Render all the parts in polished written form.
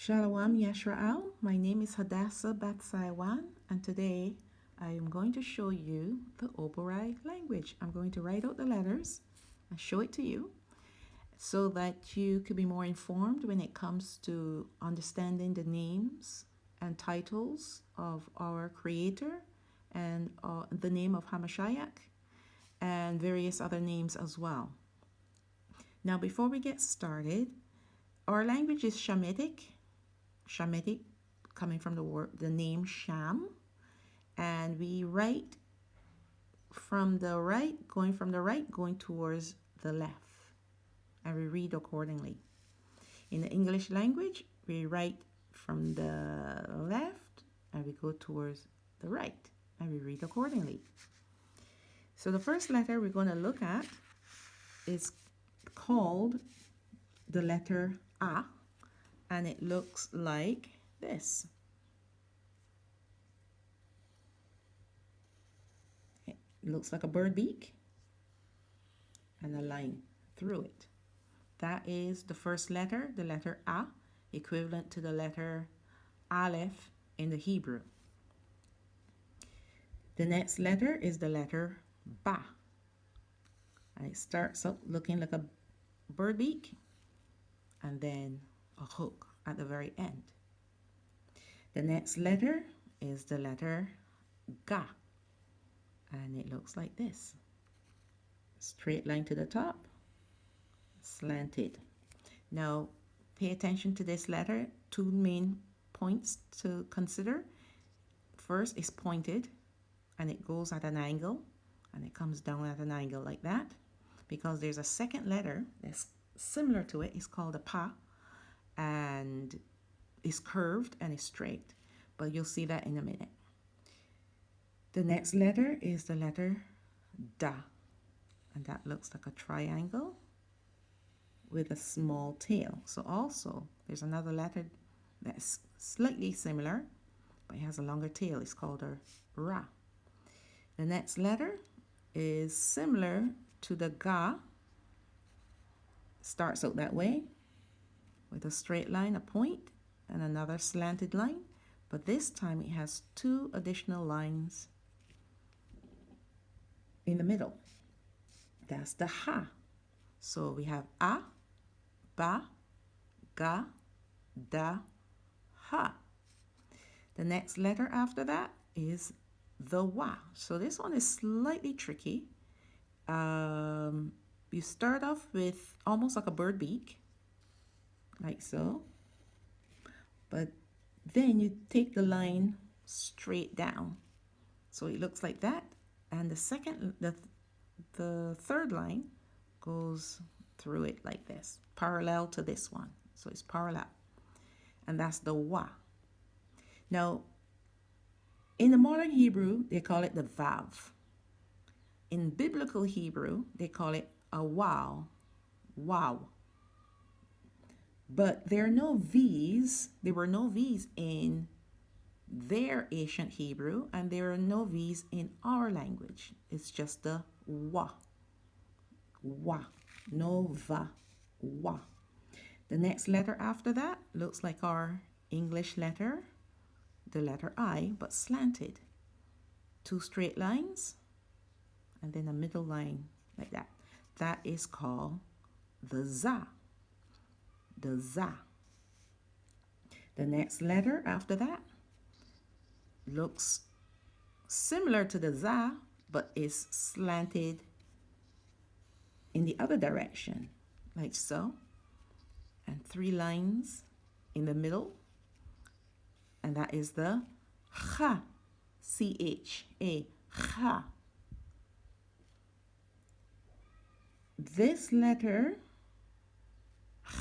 Shalom Yasharaal. My name is Hadassah Batsaiwan, and today I am going to show you the Obaray language. I'm going to write out the letters and show it to you so that you could be more informed when it comes to understanding the names and titles of our Creator and the name of Hamashiach and various other names as well. Now, before we get started, our language is Shemitic coming from the name Sham, and we write from the right, going towards the left, and we read accordingly. In the English language, we write from the left and we go towards the right, and we read accordingly. So the first letter we're going to look at is called the letter A, and it looks like this. It looks like a bird beak and a line through it. That is the first letter, the letter A, equivalent to the letter Aleph in the Hebrew. The next letter is the letter Ba, and it starts up looking like a bird beak and then a hook at the very end. The next letter is the letter Ga, and it looks like this. Straight line to the top, slanted. Now, pay attention to this letter. Two main points to consider. First is pointed, and it goes at an angle, and it comes down at an angle like that, because there's a second letter that's similar to it. It's called a Pa, and it's curved and it's straight, but you'll see that in a minute. The next letter is the letter Da, and that looks like a triangle with a small tail. So also there's another letter that's slightly similar, but it has a longer tail. It's called a Ra. The next letter is similar to the Ga, starts out that way with a straight line, a point, and another slanted line, but this time it has two additional lines in the middle. That's the Ha. So we have A, Ba, Ga, Da, Ha. The next letter after that is the Wa. So this one is slightly tricky. You start off with almost like a bird beak, like so, but then you take the line straight down, so it looks like that, and the third line goes through it like this, parallel to this one, so it's parallel, and that's the Wa. Now, in the modern Hebrew, they call it the Vav. In biblical Hebrew, they call it a Wow. Wow. But there were no V's in their ancient Hebrew, and there are no V's in our language. It's just the Wa. Wa. No Va. Wa. The next letter after that looks like our English letter, the letter I, but slanted. Two straight lines, and then a middle line like that. That is called the Za. The Za. The next letter after that looks similar to the Za, but is slanted in the other direction, like so, and three lines in the middle, and that is the Cha. C-H-A. Cha. This letter,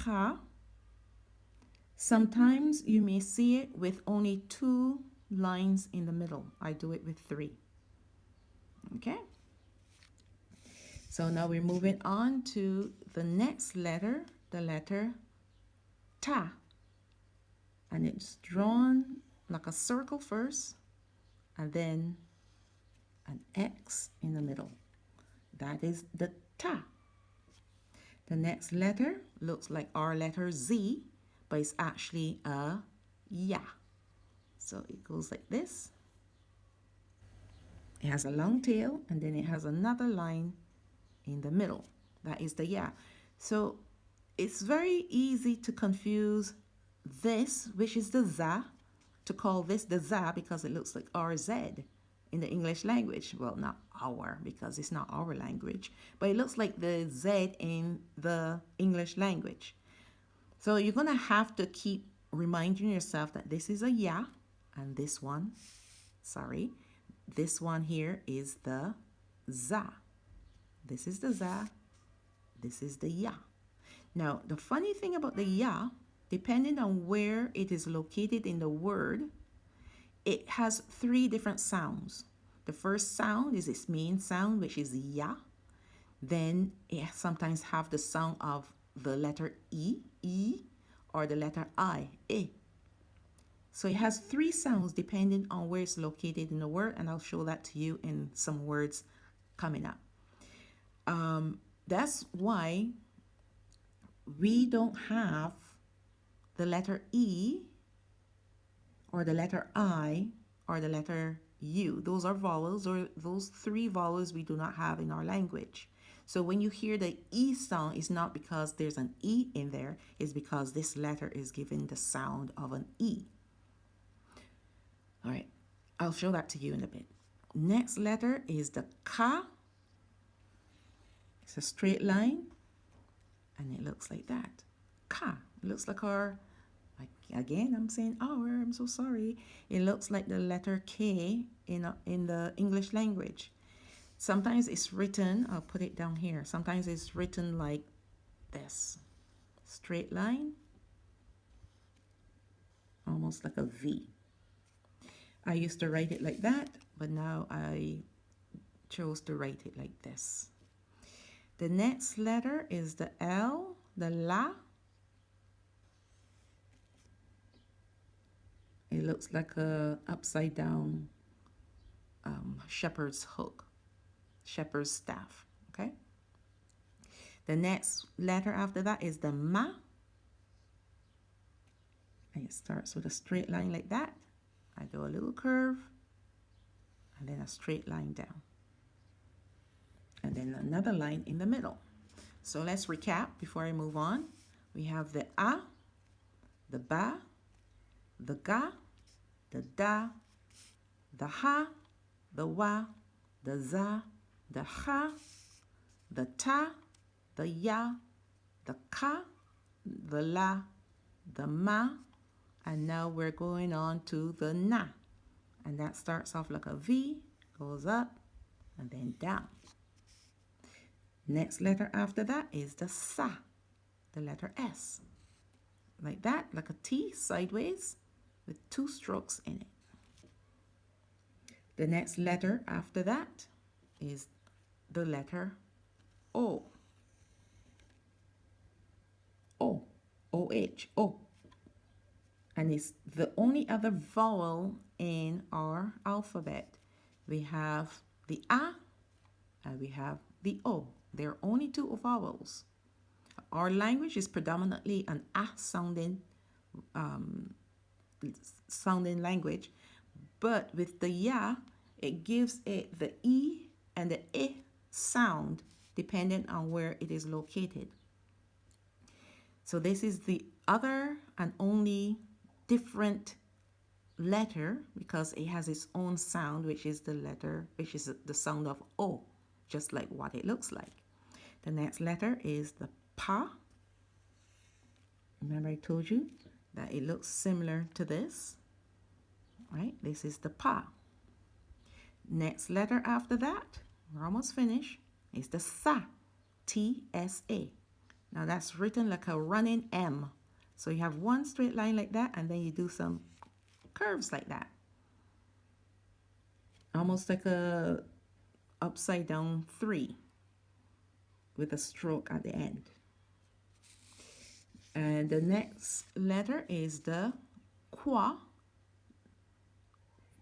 Cha, sometimes you may see it with only two lines in the middle. I do it with three. Okay? So now we're moving on to the next letter, the letter Ta. And it's drawn like a circle first, and then an X in the middle. That is the Ta. The next letter looks like our letter Z, but it's actually a ya. So it goes like this. It has a long tail, and then it has another line in the middle. That is the ya. So it's very easy to confuse this, which is the za, to call this the za because it looks like RZ in the English language. Well, not our, because it's not our language, but it looks like the Z in the English language. So you're going to have to keep reminding yourself that this is a ya, and this one, this one here is the za. This is the za, this is the ya. Now, the funny thing about the ya, depending on where it is located in the word, it has three different sounds. The first sound is its main sound, which is ya. Then it sometimes have the sound of the letter E, or the letter I. So it has three sounds depending on where it's located in the word, and I'll show that to you in some words coming up. That's why we don't have the letter E, or the letter I, or the letter U. Those are vowels, or those three vowels we do not have in our language. So when you hear the E sound, it's not because there's an E in there, it's because this letter is given the sound of an E. All right, I'll show that to you in a bit. Next letter is the ka. It's a straight line, and it looks like that. Ka. It looks like our, again, I'm saying our, I'm so sorry. It looks like the letter K in the English language. Sometimes it's written, I'll put it down here. Sometimes it's written like this. Straight line, almost like a V. I used to write it like that, but now I chose to write it like this. The next letter is the L, the la. It looks like a upside down shepherd's hook, shepherd's staff, okay? The next letter after that is the ma. And it starts with a straight line like that. I do a little curve, and then a straight line down. And then another line in the middle. So let's recap before I move on. We have the a, the ba, the ga, the da, the ha, the wa, the za, the ha, the ta, the ya, the ka, the la, the ma, and now we're going on to the na. And that starts off like a V, goes up, and then down. Next letter after that is the sa, the letter S. Like that, like a T, sideways, with two strokes in it. The next letter after that is the letter O. O, O-H, O. And it's the only other vowel in our alphabet. We have the A and we have the O. There are only two vowels. Our language is predominantly an A sounding language, but with the ya, it gives it the E and the I sound depending on where it is located. So this is the other and only different letter because it has its own sound, which is the sound of O, just like what it looks like. The next letter is the pa. Remember I told you that it looks similar to this, right? This is the pa. Next letter after that, we're almost finished, is the sa, T-S-A. Now that's written like a running M. So you have one straight line like that, and then you do some curves like that. Almost like a upside down 3 with a stroke at the end. And the next letter is the kwa.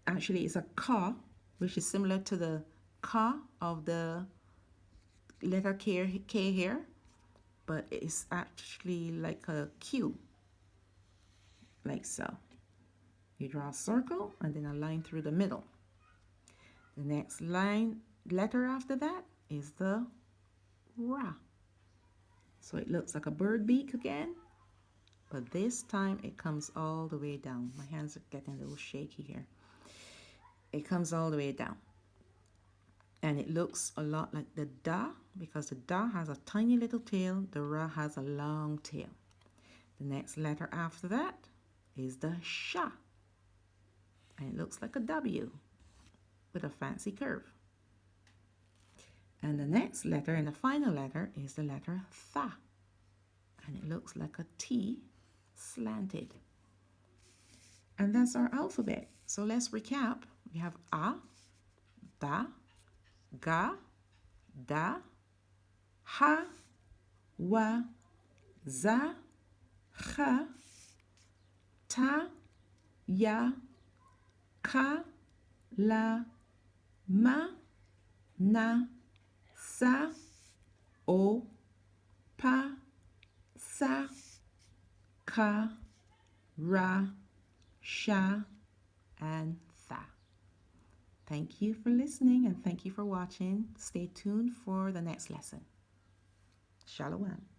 Actually, it's a ka, which is similar to the ka of the letter K here, but it's actually like a Q. like so. You draw a circle and then a line through the middle. The next letter after that is the Ra. So it looks like a bird beak again, but this time it comes all the way down. My hands are getting a little shaky here. It comes all the way down. And it looks a lot like the Da, because the Da has a tiny little tail, the Ra has a long tail. The next letter after that is the Sha. And it looks like a W with a fancy curve. And the next letter and the final letter is the letter Tha. And it looks like a T slanted. And that's our alphabet. So let's recap. We have A, Ba, Ga, Da, Ha, Wa, Za, Kha, Ta, Ya, Ka, La, Ma, Na, Sa, O, Pa, Sa, Ka, Ra, Sha, and Tha. Thank you for listening and thank you for watching. Stay tuned for the next lesson. Shalom.